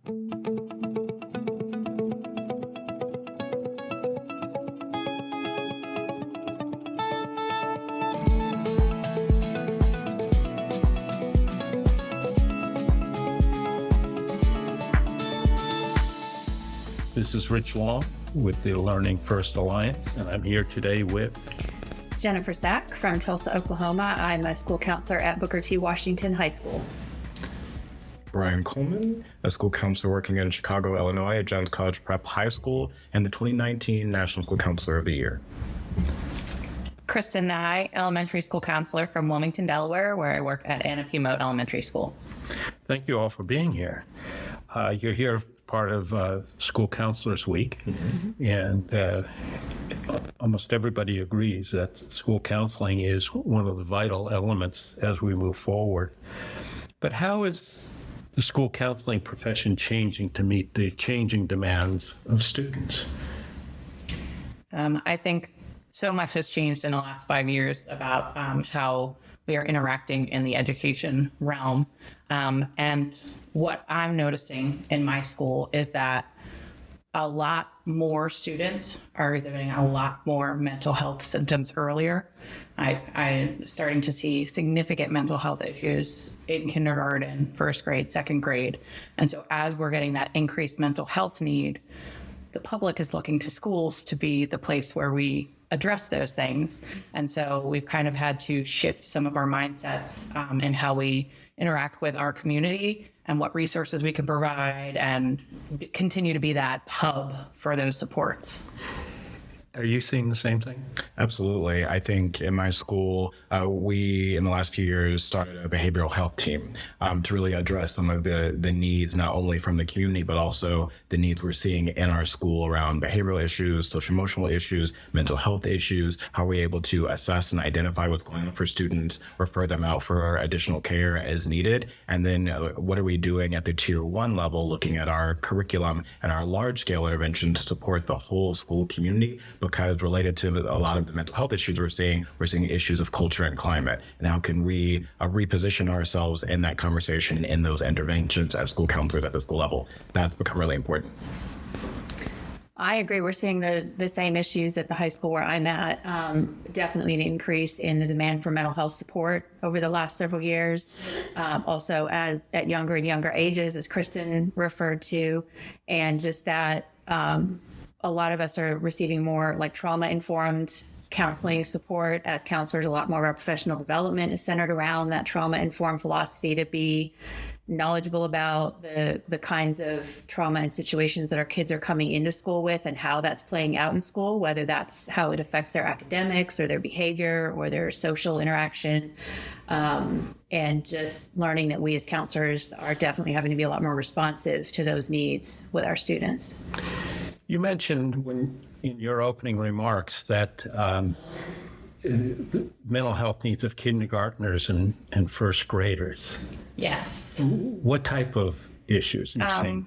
This is Rich Long with the Learning First Alliance, and I'm here today with Jennifer Sack from Tulsa, Oklahoma. I'm a school counselor at Booker T. Washington High School. Brian Coleman, a school counselor working in Chicago, Illinois at Johns College Prep High School, and the 2019 National School Counselor of the Year. Kristen Nye, elementary school counselor from Wilmington, Delaware, where I work at Anna P. Mote Elementary School. Thank you all for being here. You're here part of School Counselors Week, and almost everybody agrees that school counseling is one of the vital elements as we move forward. But how is the school counseling profession changing to meet the changing demands of students? I think so much has changed in the last 5 years about how we are interacting in the education realm. And what I'm noticing in my school is that a lot more students are exhibiting a lot more mental health symptoms earlier. I'm starting to see significant mental health issues in kindergarten, first grade, second grade. And so as we're getting that increased mental health need, the public is looking to schools to be the place where we address those things. And so we've kind of had to shift some of our mindsets in how we interact with our community and what resources we can provide and continue to be that hub for those supports. Are you seeing the same thing? Absolutely. I think in my school, we, in the last few years, started a behavioral health team to really address some of the needs, not only from the community, but also the needs we're seeing in our school around behavioral issues, social emotional issues, mental health issues. How are we able to assess and identify what's going on for students, refer them out for additional care as needed? And then what are we doing at the tier 1 level, looking at our curriculum and our large scale intervention to support the whole school community? Because related to a lot of the mental health issues we're seeing issues of culture and climate. And how can we reposition ourselves in that conversation and in those interventions as school counselors at the school level? That's become really important. I agree. We're seeing the same issues at the high school where I'm at. Definitely an increase in the demand for mental health support over the last several years. Also, as at younger and younger ages, as Kristen referred to, and just that a lot of us are receiving more like trauma-informed counseling support. As counselors, a lot more of our professional development is centered around that trauma-informed philosophy to be knowledgeable about the kinds of trauma and situations that our kids are coming into school with and how that's playing out in school, whether that's how it affects their academics or their behavior or their social interaction. And just learning that we as counselors are definitely having to be a lot more responsive to those needs with our students. You mentioned in your opening remarks that the mental health needs of kindergartners and first graders. Yes. What type of issues are you seeing?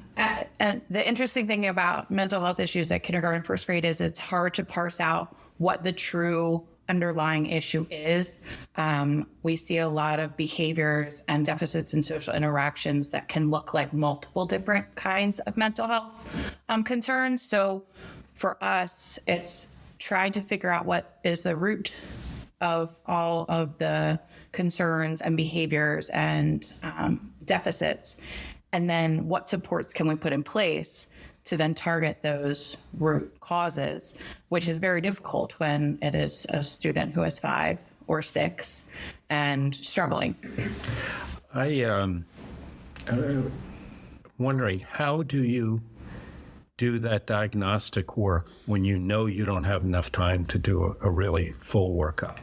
And the interesting thing about mental health issues at kindergarten, first grade is it's hard to parse out what the true underlying issue is. We see a lot of behaviors and deficits in social interactions that can look like multiple different kinds of mental health concerns. So for us, it's trying to figure out what is the root of all of the concerns and behaviors and deficits, and then what supports can we put in place to then target those root causes, which is very difficult when it is a student who is 5 or 6 and struggling. I'm wondering, how do you do that diagnostic work when you know you don't have enough time to do a really full workup?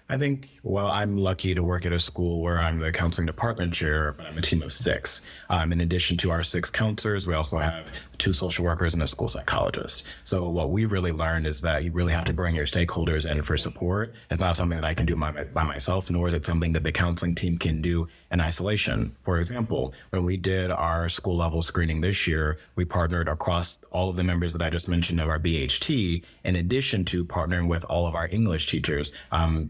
I think, well, I'm lucky to work at a school where I'm the counseling department chair, but I'm a team of 6. In addition to our 6 counselors, we also have 2 social workers and a school psychologist. So what we really learned is that you really have to bring your stakeholders in for support. It's not something that I can do by myself, nor is it something that the counseling team can do in isolation. For example, when we did our school level screening this year, we partnered across all of the members that I just mentioned of our BHT, in addition to partnering with all of our English teachers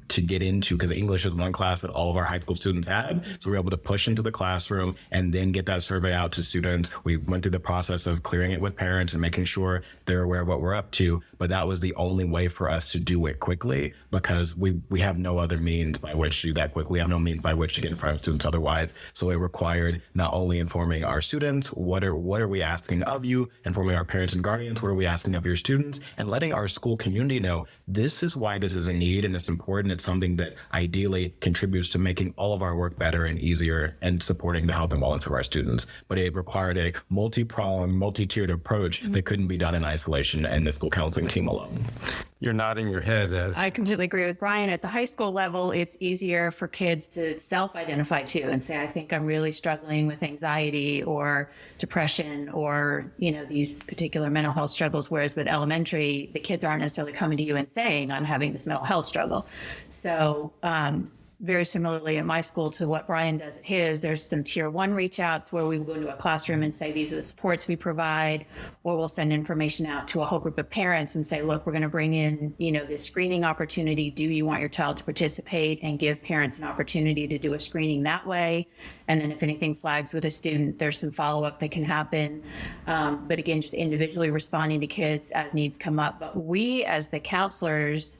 to get into, because English is one class that all of our high school students have. So we were able to push into the classroom and then get that survey out to students. We went through the process of clearing it with parents and making sure they're aware of what we're up to. But that was the only way for us to do it quickly, because we have no other means by which to do that quickly. We have no means by which to get in front of students otherwise. So it required not only informing our students, what are we asking of you, informing our parents and guardians, what are we asking of your students, and letting our school community know this is why this is a need and it's important. It's something that ideally contributes to making all of our work better and easier and supporting the health and wellness of our students. But it required a multi-pronged, multi-tiered approach that couldn't be done in isolation and the school counseling team alone. You're nodding your head as I completely agree with Brian. At the high school level, it's easier for kids to self-identify too and say, I think I'm really struggling with anxiety or depression or, these particular mental health struggles. Whereas with elementary, the kids aren't necessarily coming to you and saying, I'm having this mental health struggle. So, very similarly at my school to what Brian does at his, there's some tier 1 reach outs where we will go into a classroom and say, these are the supports we provide, or we'll send information out to a whole group of parents and say, look, we're going to bring in, this screening opportunity. Do you want your child to participate, and give parents an opportunity to do a screening that way? And then if anything flags with a student, there's some follow-up that can happen. But again, just individually responding to kids as needs come up. But we as the counselors,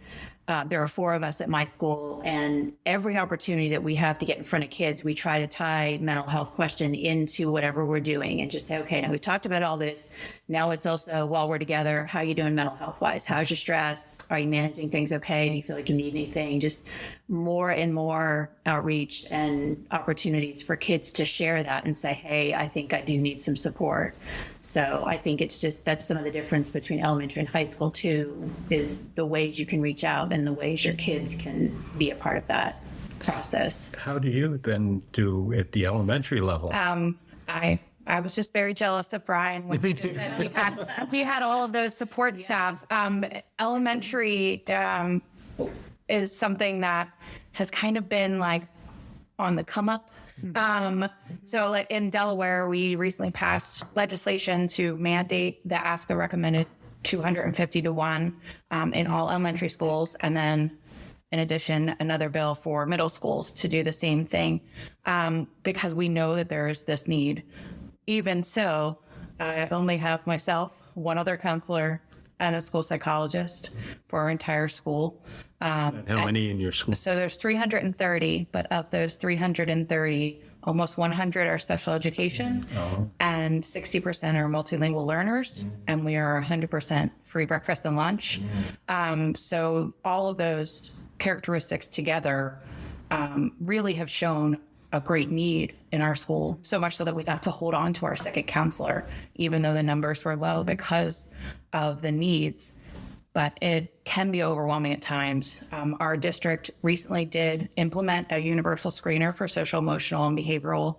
there are 4 of us at my school, and every opportunity that we have to get in front of kids, we try to tie mental health question into whatever we're doing and just say, okay, now we've talked about all this. Now it's also, while we're together, how are you doing mental health wise? How's your stress? Are you managing things okay? Do you feel like you need anything? Just more and more outreach and opportunities for kids to share that and say, hey, I think I do need some support. So I think that's some of the difference between elementary and high school too, is the ways you can reach out and the ways your kids can be a part of that process. how do you then do at the elementary level? I was just very jealous of Brian when he just said he had all of those support staffs. Elementary is something that has kind of been like on the come up. So like in Delaware, we recently passed legislation to mandate the ASCA recommended 250 to 1 in all elementary schools. And then in addition, another bill for middle schools to do the same thing, because we know that there is this need. Even so, I only have myself, one other counselor, and a school psychologist for our entire school. How many in your school? So there's 330, but of those 330, almost 100 are special education, and 60% are multilingual learners, and we are 100% free breakfast and lunch. So all of those characteristics together really have shown a great need in our school, so much so that we got to hold on to our second counselor, even though the numbers were low because of the needs. But it can be overwhelming at times. Our district recently did implement a universal screener for social, emotional, and behavioral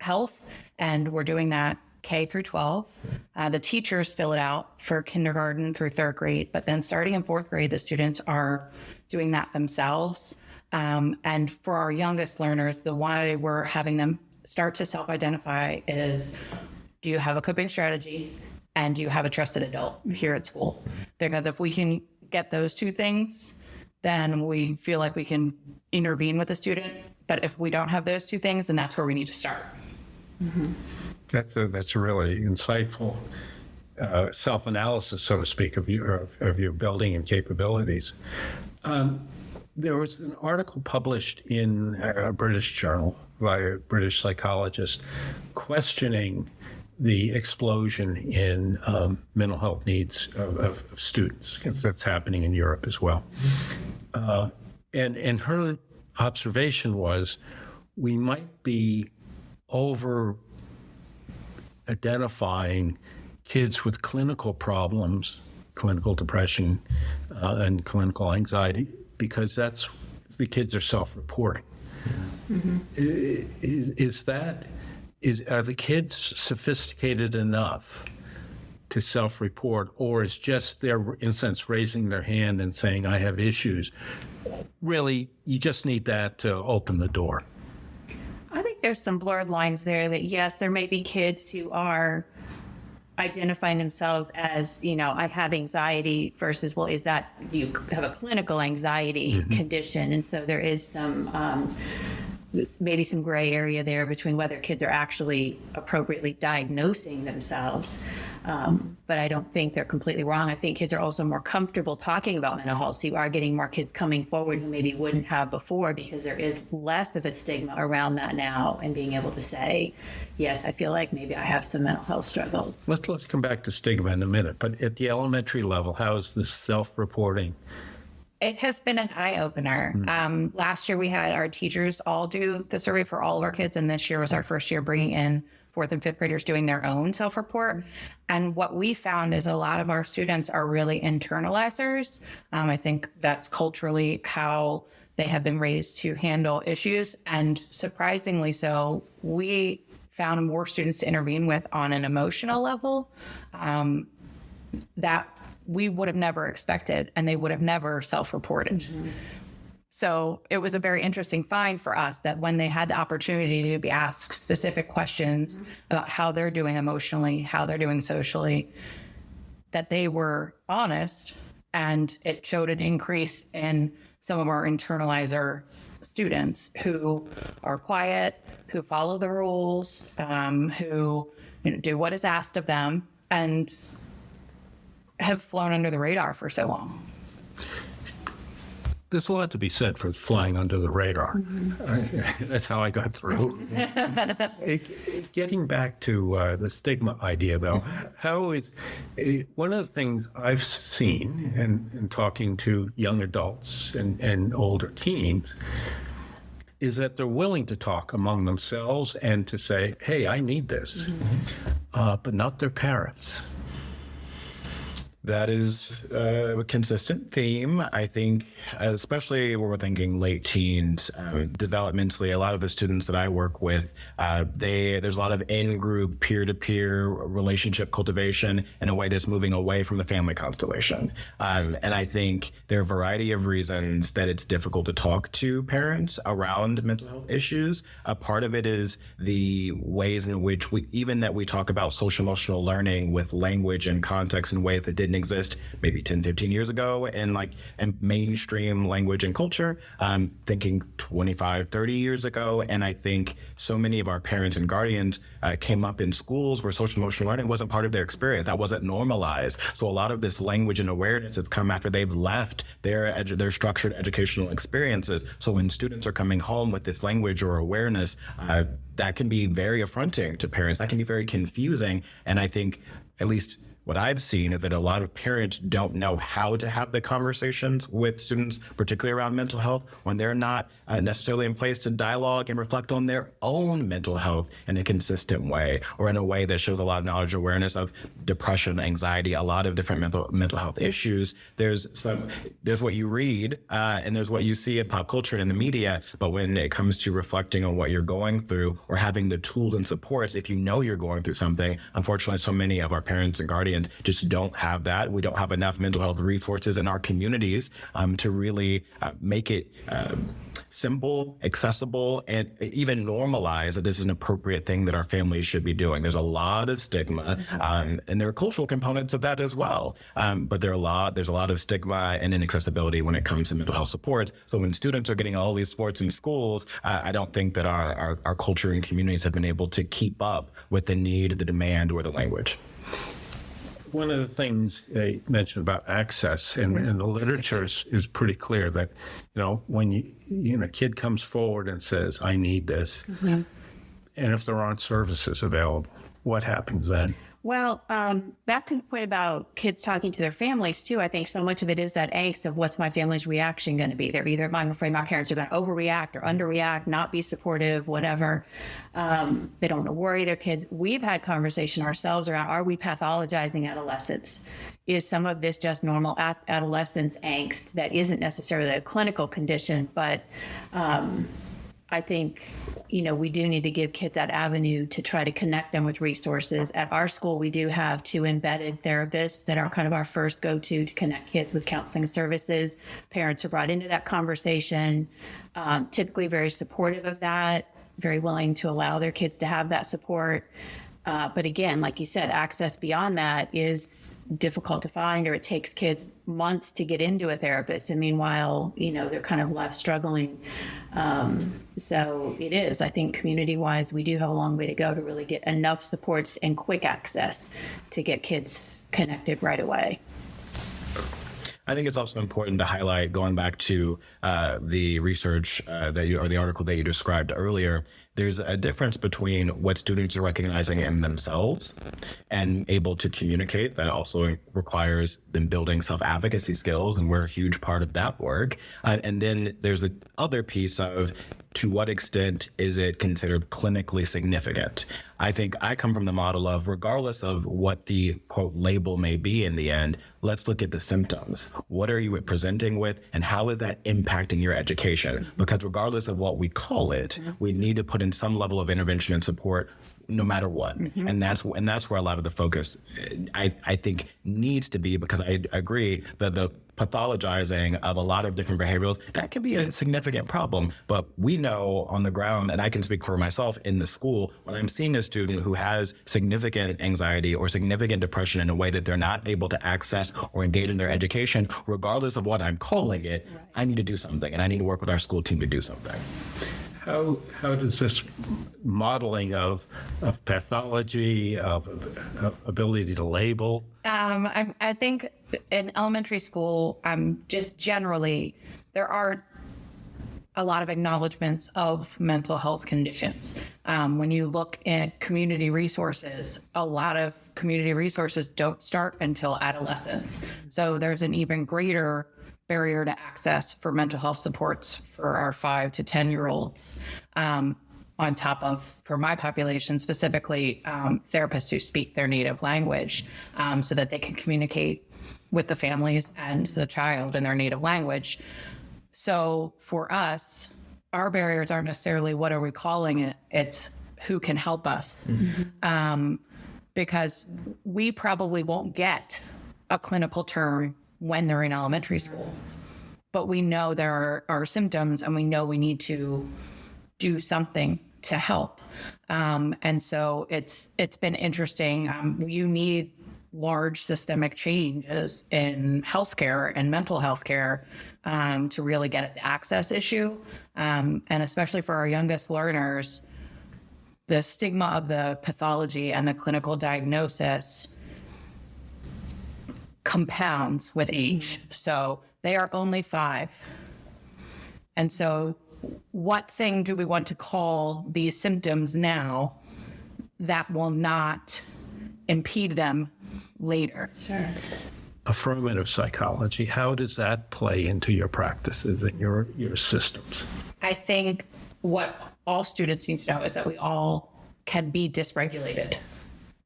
health, and we're doing that K through 12. The teachers fill it out for kindergarten through 3rd grade, but then starting in 4th grade, the students are doing that themselves. And for our youngest learners, the why we're having them start to self-identify is, do you have a coping strategy? And do you have a trusted adult here at school? Because if we can get those 2 things, then we feel like we can intervene with the student. But if we don't have those 2 things, then that's where we need to start. Mm-hmm. That's a really insightful self-analysis, so to speak, of your building and capabilities. There was an article published in a British journal by a British psychologist questioning the explosion in mental health needs of students, because that's happening in Europe as well. And her observation was, we might be over identifying kids with clinical problems, clinical depression and clinical anxiety, because that's, the kids are self-reporting. Are the kids sophisticated enough to self-report, or is just they're, in a sense, raising their hand and saying, I have issues? Really, you just need that to open the door. I think there's some blurred lines there that, yes, there may be kids who are identifying themselves as, I have anxiety versus, well, is that, do you have a clinical anxiety condition? And so there is some, maybe some gray area there between whether kids are actually appropriately diagnosing themselves. But I don't think they're completely wrong. I think kids are also more comfortable talking about mental health. So you are getting more kids coming forward who maybe wouldn't have before, because there is less of a stigma around that now, and being able to say, yes, I feel like maybe I have some mental health struggles. Let's come back to stigma in a minute. But at the elementary level, how is this self-reporting? It has been an eye-opener. Last year, we had our teachers all do the survey for all of our kids, and this year was our first year bringing in 4th and 5th graders doing their own self-report. And what we found is a lot of our students are really internalizers. I think that's culturally how they have been raised to handle issues. And surprisingly so, we found more students to intervene with on an emotional level that we would have never expected, and they would have never self-reported. So it was a very interesting find for us that when they had the opportunity to be asked specific questions about how they're doing emotionally, how they're doing socially, that they were honest, and it showed an increase in some of our internalizer students who are quiet, who follow the rules, who do what is asked of them, and have flown under the radar for so long. There's a lot to be said for flying under the radar. That's how I got through. Getting back to the stigma idea, though, how is one of the things I've seen in talking to young adults and older teens is that they're willing to talk among themselves and to say, hey, I need this, but not their parents. That is a consistent theme. I think, especially when we're thinking late teens, developmentally, a lot of the students that I work with, there's a lot of in-group, peer-to-peer relationship cultivation in a way that's moving away from the family constellation. And I think there are a variety of reasons that it's difficult to talk to parents around mental health issues. A part of it is the ways in which we talk about social emotional learning with language and context in ways that didn't exist maybe 10, 15 years ago in mainstream language and culture, thinking 25, 30 years ago. And I think so many of our parents and guardians came up in schools where social emotional learning wasn't part of their experience. That wasn't normalized. So a lot of this language and awareness has come after they've left their structured educational experiences. So when students are coming home with this language or awareness, that can be very affronting to parents. That can be very confusing. And I think, at least what I've seen, is that a lot of parents don't know how to have the conversations with students, particularly around mental health, when they're not necessarily in place to dialogue and reflect on their own mental health in a consistent way, or in a way that shows a lot of knowledge, awareness of depression, anxiety, a lot of different mental health issues. There's what you read and there's what you see in pop culture and in the media. But when it comes to reflecting on what you're going through, or having the tools and supports, if you know you're going through something, unfortunately, so many of our parents and guardians just don't have that. We don't have enough mental health resources in our communities to really make it simple, accessible, and even normalize that this is an appropriate thing that our families should be doing. There's a lot of stigma, and there are cultural components of that as well. But there's a lot of stigma and inaccessibility when it comes to mental health support. So when students are getting all these supports in schools, I don't think that our culture and communities have been able to keep up with the need, the demand, or the language. One of the things they mentioned about access in the literature is pretty clear that, when a kid comes forward and says, I need this, and if there aren't services available, what happens then? Well, back to the point about kids talking to their families too, I think so much of it is that angst of what's my family's reaction going to be. They're either, I'm afraid my parents are going to overreact or underreact, not be supportive, whatever. They don't want to worry their kids. We've had conversation ourselves around, are we pathologizing adolescence? Is some of this just normal adolescence angst that isn't necessarily a clinical condition, but I think, we do need to give kids that avenue to try to connect them with resources. At our school, we do have 2 embedded therapists that are kind of our first go-to to connect kids with counseling services. Parents are brought into that conversation, typically very supportive of that, very willing to allow their kids to have that support. But again, like you said, access beyond that is difficult to find, or it takes kids months to get into a therapist. And meanwhile, they're kind of left struggling. So it is, I think community wise, we do have a long way to go to really get enough supports and quick access to get kids connected right away. I think it's also important to highlight, going back to the research or the article that you described earlier, there's a difference between what students are recognizing in themselves and able to communicate. That also requires them building self-advocacy skills, and we're a huge part of that work. And then there's the other piece of, to what extent is it considered clinically significant? I think I come from the model of, regardless of what the quote label may be in the end, let's look at the symptoms. What are you presenting with, and how is that impacting your education? Because regardless of what we call it, we need to put in some level of intervention and support no matter what. And that's where a lot of the focus, I think, needs to be, because I agree that the pathologizing of a lot of different behaviorals, that can be a significant problem. But we know on the ground, and I can speak for myself in the school, when I'm seeing a student who has significant anxiety or significant depression in a way that they're not able to access or engage in their education, regardless of what I'm calling it, I need to do something, and I need to work with our school team to do something. How does this modeling of pathology, of ability to label? I think in elementary school, just generally, there are a lot of acknowledgments of mental health conditions. When you look at community resources, a lot of community resources don't start until adolescence. So there's an even greater barrier to access for mental health supports for our 5 to 10-year-olds. On top of, for my population specifically, therapists who speak their native language, so that they can communicate with the families and the child in their native language. So for us, our barriers aren't necessarily what are we calling it, it's who can help us. Because we probably won't get a clinical term when they're in elementary school, but we know there are symptoms, and we know we need to do something to help. And so it's been interesting. You need large systemic changes in healthcare and mental health care to really get at the access issue. And especially for our youngest learners, the stigma of the pathology and the clinical diagnosis compounds with age. So they are only 5. And so what thing do we want to call these symptoms now that will not impede them later? Sure. Affirmative psychology, how does that play into your practices and your systems? I think what all students need to know is that we all can be dysregulated.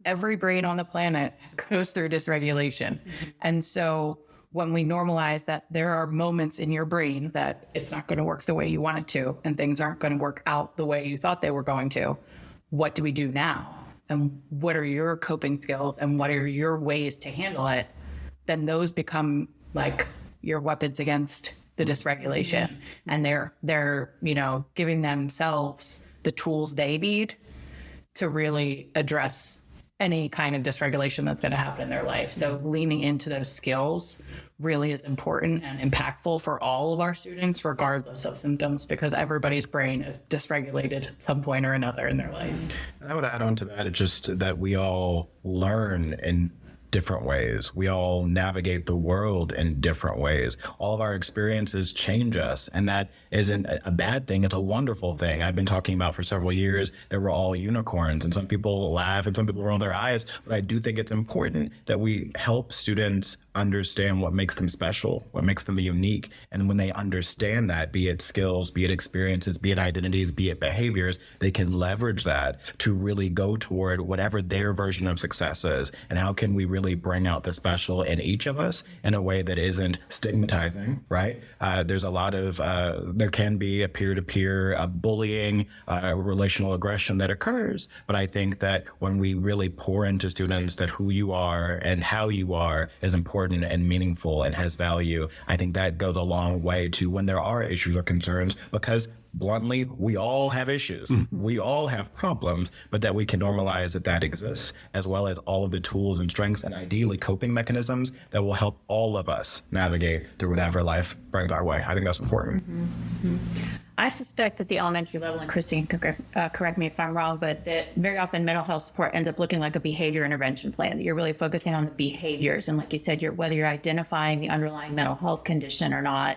Every brain on the planet goes through dysregulation. And so when we normalize that there are moments in your brain that it's not going to work the way you want it to, and things aren't going to work out the way you thought they were going to, what do we do now? And what are your coping skills, and what are your ways to handle it? Then those become like your weapons against the dysregulation. And they're giving themselves the tools they need to really address any kind of dysregulation that's going to happen in their life. So leaning into those skills really is important and impactful for all of our students, regardless of symptoms, because everybody's brain is dysregulated at some point or another in their life. And I would add on to that, it's just that we all learn in different ways. We all navigate the world in different ways. All of our experiences change us, and that isn't a bad thing. It's a wonderful thing. I've been talking about for several years that we're all unicorns, and some people laugh and some people roll their eyes, but I do think it's important that we help students understand what makes them special, what makes them unique. And when they understand that, be it skills, be it experiences, be it identities, be it behaviors, they can leverage that to really go toward whatever their version of success is. And how can we really bring out the special in each of us in a way that isn't stigmatizing, right? There's a lot of, there can be a peer-to-peer bullying, relational aggression that occurs. But I think that when we really pour into students that who you are and how you are is important and meaningful and has value, I think that goes a long way to when there are issues or concerns, because bluntly, we all have issues. We all have problems, but that we can normalize that exists, as well as all of the tools and strengths and ideally coping mechanisms that will help all of us navigate through whatever life brings our way. I think that's important. I suspect that the elementary level, and Christine can correct me if I'm wrong, but that very often mental health support ends up looking like a behavior intervention plan. That you're really focusing on the behaviors. And like you said, whether you're identifying the underlying mental health condition or not,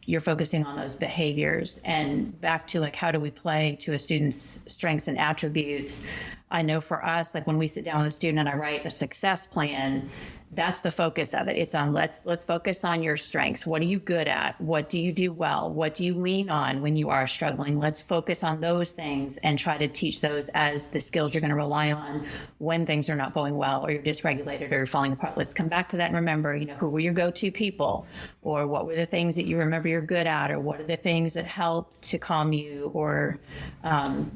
you're focusing on those behaviors. And back to like, how do we play to a student's strengths and attributes? I know for us, like when we sit down with a student and I write a success plan, that's the focus of it. It's on let's focus on your strengths. What are you good at? What do you do well? What do you lean on when you are struggling? Let's focus on those things and try to teach those as the skills you're going to rely on when things are not going well or you're dysregulated or you're falling apart. Let's come back to that and remember, who were your go-to people, or what were the things that you remember you're good at, or what are the things that help to calm you or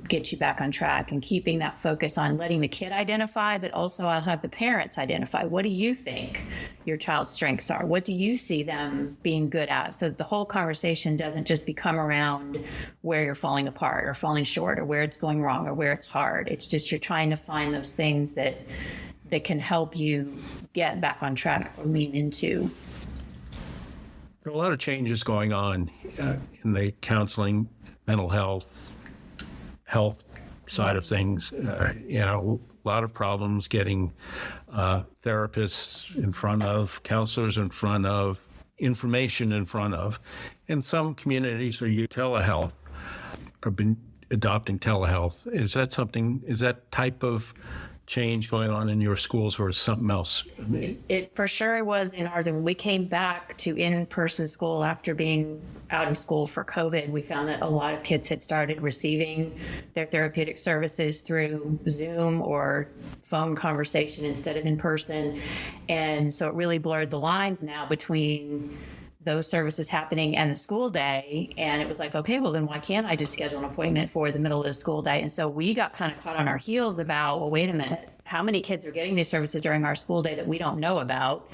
get you back on track, and keeping that focus on letting the kid identify, but also I'll have the parents identify. What do you think your child's strengths are? What do you see them being good at? So that the whole conversation doesn't just become around where you're falling apart or falling short or where it's going wrong or where it's hard. It's just you're trying to find those things that can help you get back on track or lean into. There are a lot of changes going on in the counseling, mental health side of things. A lot of problems getting therapists in front of, counselors in front of, information in front of. In some communities or telehealth, have been adopting telehealth. Is that type of change going on in your schools, or is something else? It for sure was in ours. And when we came back to in-person school after being out of school for COVID, we found that a lot of kids had started receiving their therapeutic services through Zoom or phone conversation instead of in person. And so it really blurred the lines now between those services happening and the school day. And it was like, okay, well then why can't I just schedule an appointment for the middle of the school day? And so we got kind of caught on our heels about, well, wait a minute, how many kids are getting these services during our school day that we don't know about?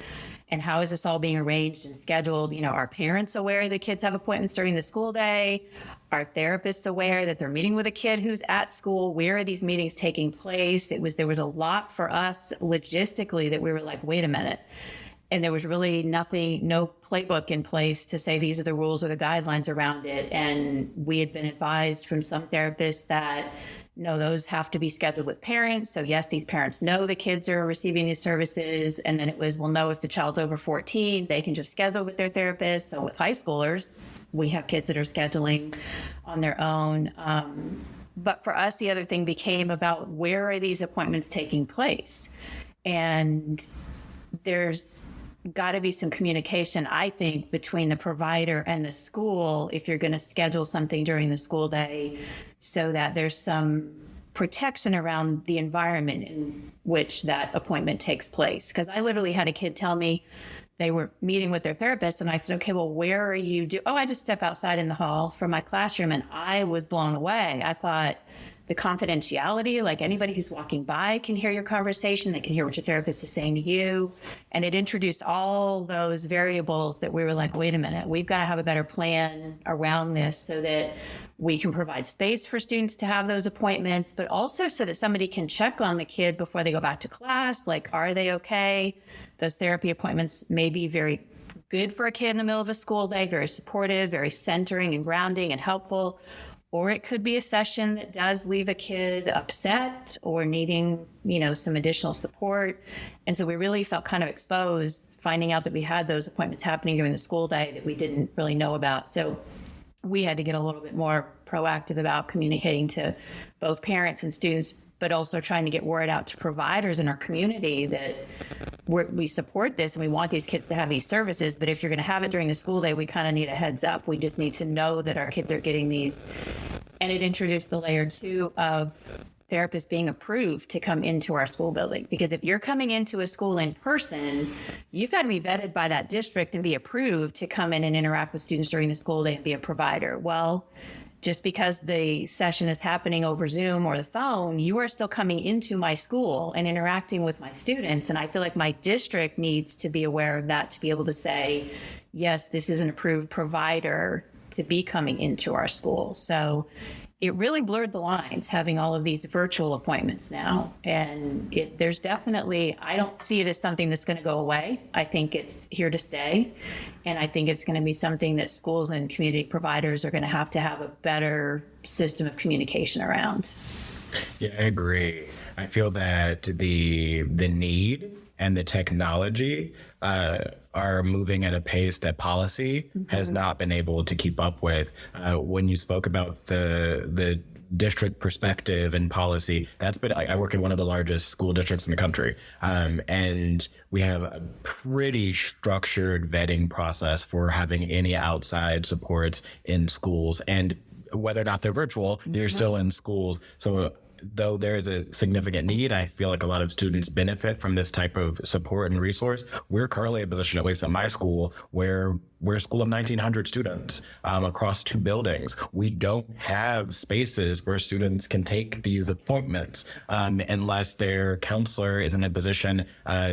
And how is this all being arranged and scheduled? Are parents aware that kids have appointments during the school day? Are therapists aware that they're meeting with a kid who's at school? Where are these meetings taking place? There was a lot for us logistically that we were like, wait a minute. And there was really no playbook in place to say these are the rules or the guidelines around it. And we had been advised from some therapists that, no, those have to be scheduled with parents. So yes, these parents know the kids are receiving these services. And then it was, well, no, if the child's over 14, they can just schedule with their therapist. So with high schoolers, we have kids that are scheduling on their own. But for us, the other thing became about where are these appointments taking place? And there's got to be some communication, I think, between the provider and the school if you're going to schedule something during the school day, so that there's some protection around the environment in which that appointment takes place. Because I literally had a kid tell me they were meeting with their therapist, and I said, okay, well, where are you? I just step outside in the hall from my classroom, and I was blown away. I thought, the confidentiality, like anybody who's walking by can hear your conversation. They can hear what your therapist is saying to you. And it introduced all those variables that we were like, wait a minute, we've got to have a better plan around this so that we can provide space for students to have those appointments, but also so that somebody can check on the kid before they go back to class. Like, are they okay? Those therapy appointments may be very good for a kid in the middle of a school day, very supportive, very centering and grounding and helpful. Or it could be a session that does leave a kid upset or needing, some additional support. And so we really felt kind of exposed finding out that we had those appointments happening during the school day that we didn't really know about. So we had to get a little bit more proactive about communicating to both parents and students, but also trying to get word out to providers in our community that we support this and we want these kids to have these services. But if you're going to have it during the school day, we kind of need a heads up. We just need to know that our kids are getting these. And it introduced the layer too of therapists being approved to come into our school building. Because if you're coming into a school in person, you've got to be vetted by that district and be approved to come in and interact with students during the school day and be a provider. Well, just because the session is happening over Zoom or the phone, you are still coming into my school and interacting with my students. And I feel like my district needs to be aware of that to be able to say, yes, this is an approved provider to be coming into our school. So it really blurred the lines having all of these virtual appointments now. And there's definitely, I don't see it as something that's going to go away. I think it's here to stay. And I think it's going to be something that schools and community providers are going to have a better system of communication around. Yeah, I agree. I feel that the need and the technology are moving at a pace that policy has not been able to keep up with. When you spoke about the district perspective and policy, that's been, I work in one of the largest school districts in the country. And we have a pretty structured vetting process for having any outside supports in schools. And whether or not they're virtual, they're still in schools. So though there's a significant need, I feel like a lot of students benefit from this type of support and resource. We're currently in a position, at least at my school, where we're a school of 1,900 students across 2 buildings. We don't have spaces where students can take these appointments unless their counselor is in a position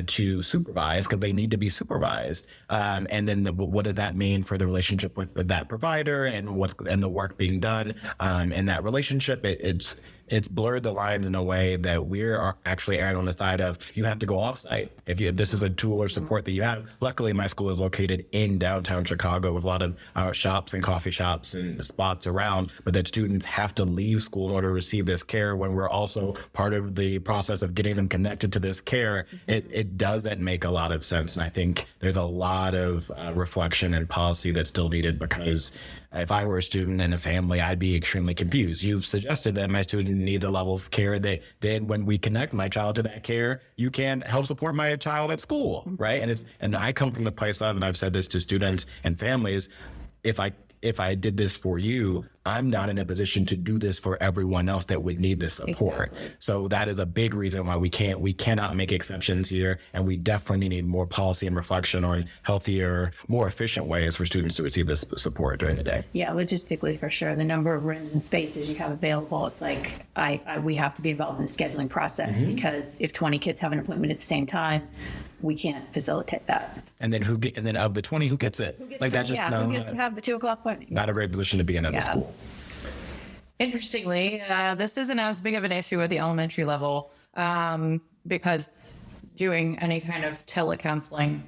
to supervise, because they need to be supervised. And then what does that mean for the relationship with that provider and the work being done in that relationship? It's blurred the lines in a way that we're actually erring on the side of, you have to go offsite if this is a tool or support that you have. Luckily, my school is located in downtown Chicago with a lot of shops and coffee shops and spots around, but that students have to leave school in order to receive this care when we're also part of the process of getting them connected to this care. It doesn't make a lot of sense. And I think there's a lot of reflection and policy that's still needed, because if I were a student and a family, I'd be extremely confused. You've suggested that my student needs a level of care that then when we connect my child to that care, you can help support my child at school, right? And I come from the place of, and I've said this to students and families, if I did this for you, I'm not in a position to do this for everyone else that would need this support. Exactly. So that is a big reason why we cannot make exceptions here. And we definitely need more policy and reflection on healthier, more efficient ways for students to receive this support during the day. Yeah, logistically, for sure. The number of rooms and spaces you have available, it's like we have to be involved in the scheduling process, because if 20 kids have an appointment at the same time, we can't facilitate that. And then of the 20, who gets it? Who gets to have the 2 o'clock appointment? Not a great position to be in as a school. Interestingly, this isn't as big of an issue at the elementary level because doing any kind of telecounseling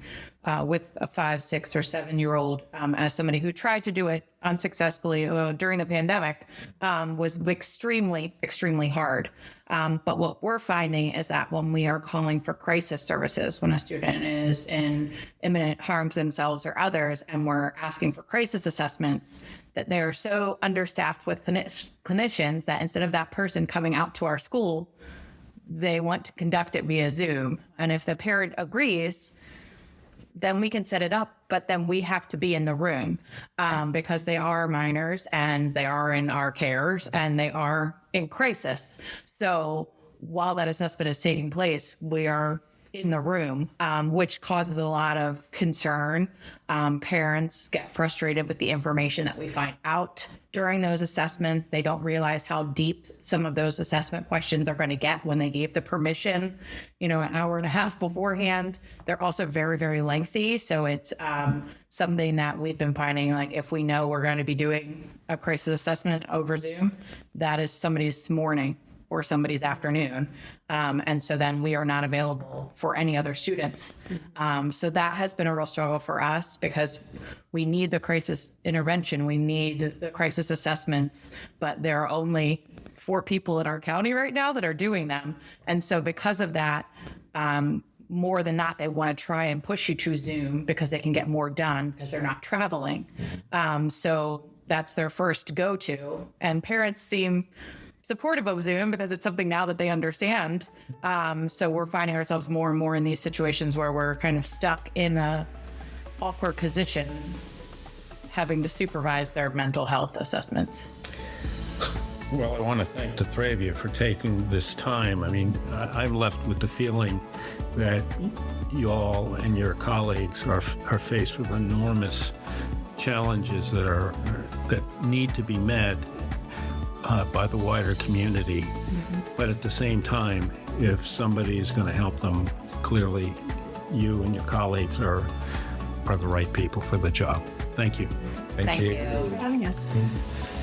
with a 5, 6, or 7-year-old, as somebody who tried to do it unsuccessfully during the pandemic, was extremely, extremely hard. But what we're finding is that when we are calling for crisis services, when a student is in imminent harm to themselves or others, and we're asking for crisis assessments, that they're so understaffed with clinicians that instead of that person coming out to our school, they want to conduct it via Zoom. And if the parent agrees, then we can set it up, but then we have to be in the room because they are minors and they are in our cares and they are in crisis. So while that assessment is taking place, we are in the room, which causes a lot of concern. Parents get frustrated with the information that we find out during those assessments. They don't realize how deep some of those assessment questions are going to get when they gave the permission, an hour and a half beforehand. They're also very, very lengthy. So it's something that we've been finding, like if we know we're going to be doing a crisis assessment over Zoom, that is somebody's morning or somebody's afternoon. And so then we are not available for any other students. So that has been a real struggle for us because we need the crisis intervention. We need the crisis assessments, but there are only 4 people in our county right now that are doing them. And so because of that, more than not, they want to try and push you to Zoom because they can get more done because they're not traveling. So that's their first go-to. And parents seem supportive of Zoom because it's something now that they understand. So we're finding ourselves more and more in these situations where we're kind of stuck in a awkward position having to supervise their mental health assessments. Well, I want to thank the 3 of you for taking this time. I mean, I'm left with the feeling that you all and your colleagues are faced with enormous challenges that need to be met by the wider community. But at the same time, if somebody is going to help them, clearly you and your colleagues are the right people for the job. Thank you. Thank you. Thanks for having us.